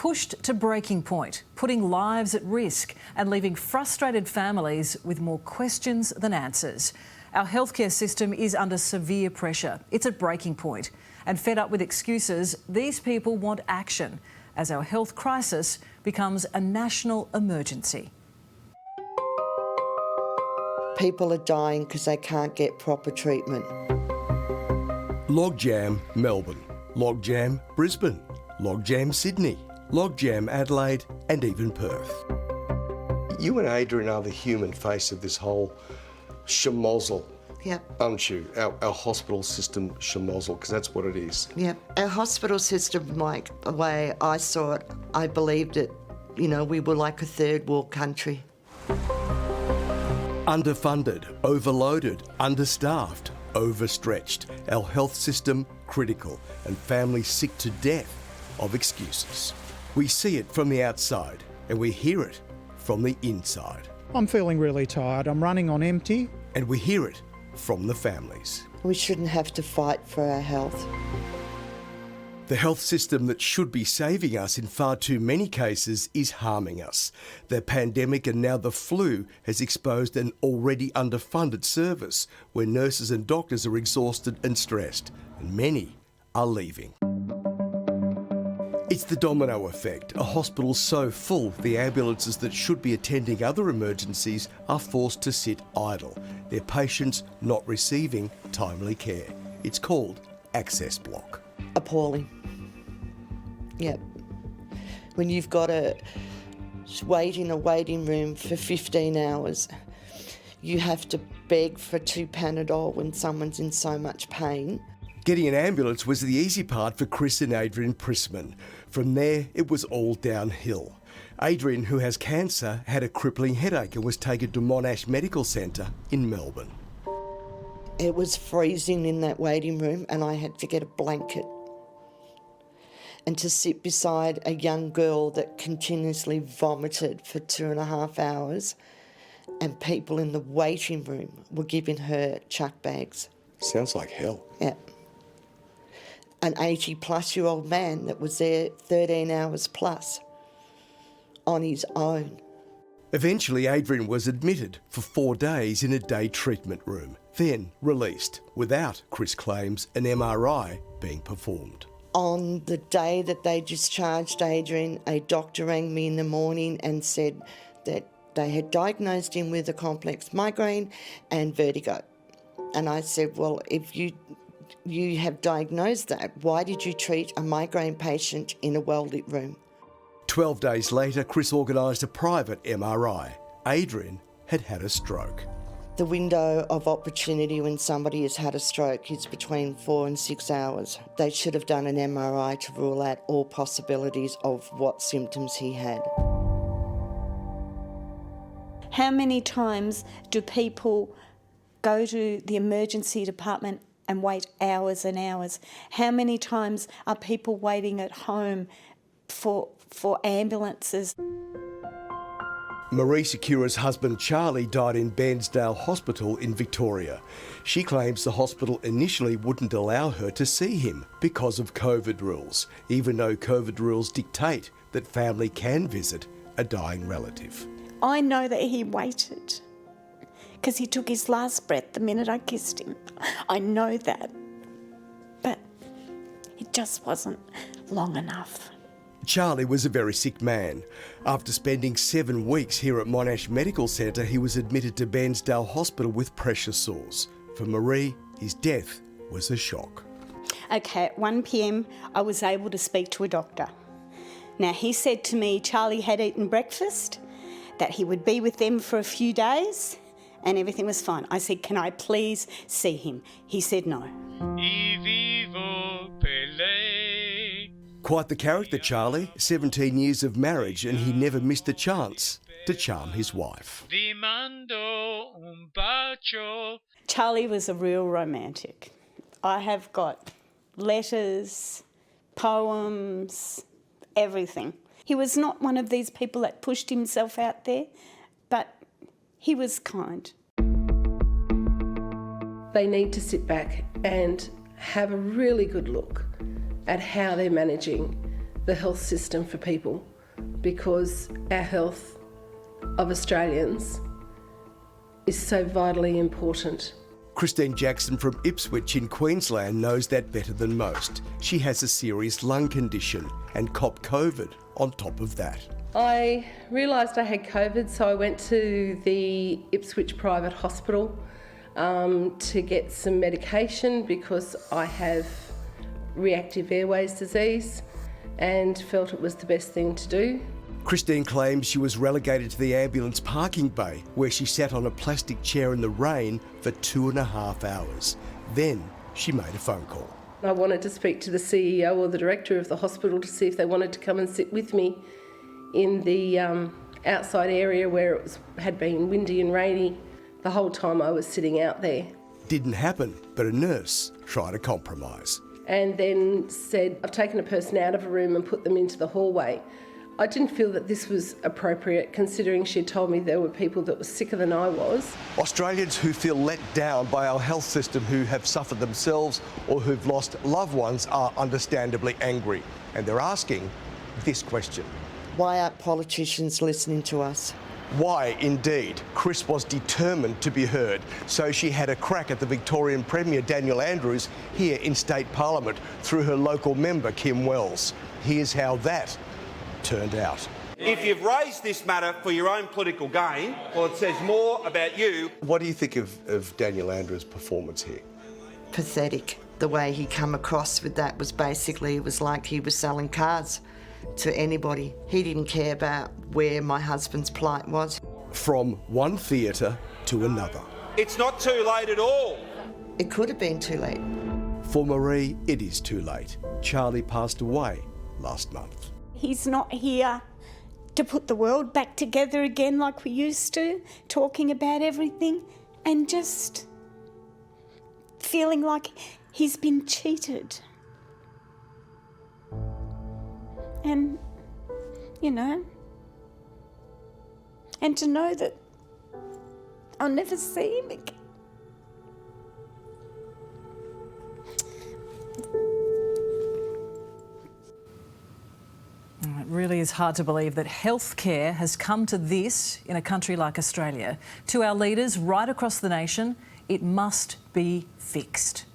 pushed to breaking point, putting lives at risk and leaving frustrated families with more questions than answers. Our healthcare system is under severe pressure. It's at breaking point. And fed up with excuses, these people want action as our health crisis becomes a national emergency. People are dying because they can't get proper treatment. Logjam Melbourne, logjam Brisbane, logjam Sydney, logjam Adelaide and even Perth. You and Adrian are the human face of this whole schmozzle, Yep. aren't you? Our hospital system schmozzle, because that's what it is. Yep. Our hospital system, like the way I saw it, I believed it. You know, we were like a third world country. Underfunded, overloaded, understaffed, overstretched. Our health system critical and families sick to death of excuses. We see it from the outside and we hear it from the inside. I'm feeling really tired. I'm running on empty. And we hear it from the families. We shouldn't have to fight for our health. The health system that should be saving us in far too many cases is harming us. The pandemic and now the flu has exposed an already underfunded service where nurses and doctors are exhausted and stressed, and many are leaving. It's the domino effect. A hospital so full, the ambulances that should be attending other emergencies are forced to sit idle, their patients not receiving timely care. It's called access block. Appalling. Yep. When you've got to wait in a waiting room for 15 hours, you have to beg for 2 Panadol when someone's in so much pain. Getting an ambulance was the easy part for Chris and Adrian Prissman. From there, it was all downhill. Adrian, who has cancer, had a crippling headache and was taken to Monash Medical Centre in Melbourne. It was freezing in that waiting room and I had to get a blanket. And to sit beside a young girl that continuously vomited for 2.5 hours, and people in the waiting room were giving her chuck bags. Sounds like hell. Yeah. An 80-plus-year-old man that was there 13 hours plus on his own. Eventually, Adrian was admitted for 4 days in a day treatment room, then released without, Chris claims, an MRI being performed. On the day that they discharged Adrian, a doctor rang me in the morning and said that they had diagnosed him with a complex migraine and vertigo. And I said, well, if you have diagnosed that, why did you treat a migraine patient in a well-lit room? 12 days later, Chris organised a private MRI. Adrian had had a stroke. The window of opportunity when somebody has had a stroke is between 4 and 6 hours. They should have done an MRI to rule out all possibilities of what symptoms he had. How many times do people go to the emergency department and wait hours and hours? How many times are people waiting at home for ambulances? Marie Secura's husband Charlie died in Bairnsdale Hospital in Victoria. She claims the hospital initially wouldn't allow her to see him because of COVID rules, even though COVID rules dictate that family can visit a dying relative. I know that he waited because he took his last breath the minute I kissed him. I know that. But it just wasn't long enough. Charlie was a very sick man. After spending 7 weeks here at Monash Medical Centre, he was admitted to Bairnsdale Hospital with pressure sores. For Marie, his death was a shock. Okay, at 1 p.m, I was able to speak to a doctor. Now, he said to me Charlie had eaten breakfast, that he would be with them for a few days, and everything was fine. I said, can I please see him? He said no. Quite the character, Charlie. 17 years of marriage, and he never missed a chance to charm his wife. Charlie was a real romantic. I have got letters, poems, everything. He was not one of these people that pushed himself out there, but he was kind. They need to sit back and have a really good look at how they're managing the health system for people, because our health of Australians is so vitally important. Christine Jackson from Ipswich in Queensland knows that better than most. She has a serious lung condition and copped COVID on top of that. I realised I had COVID, so I went to the Ipswich private hospital to get some medication because I have reactive airways disease and felt it was the best thing to do. Christine claims she was relegated to the ambulance parking bay where she sat on a plastic chair in the rain for 2.5 hours. Then she made a phone call. I wanted to speak to the CEO or the director of the hospital to see if they wanted to come and sit with me in the outside area where it had been windy and rainy the whole time I was sitting out there. Didn't happen, but a nurse tried to compromise. And then said, I've taken a person out of a room and put them into the hallway. I didn't feel that this was appropriate, considering she told me there were people that were sicker than I was. Australians who feel let down by our health system, who have suffered themselves or who've lost loved ones, are understandably angry. And they're asking this question. Why aren't politicians listening to us? Why, indeed. Chris was determined to be heard, so she had a crack at the Victorian Premier, Daniel Andrews, here in State Parliament through her local member, Kim Wells. Here's how that turned out. If you've raised this matter for your own political gain, well, it says more about you. What do you think of Daniel Andrews' performance here? Pathetic. The way he come across with that was basically, it was like he was selling cars to anybody. He didn't care about where my husband's plight was. From one theatre to another. It's not too late at all. It could have been too late. For Marie, it is too late. Charlie passed away last month. He's not here to put the world back together again like we used to, talking about everything and just feeling like he's been cheated. And, you know, and to know that I'll never see him again. It really is hard to believe that healthcare has come to this in a country like Australia. To our leaders right across the nation, it must be fixed.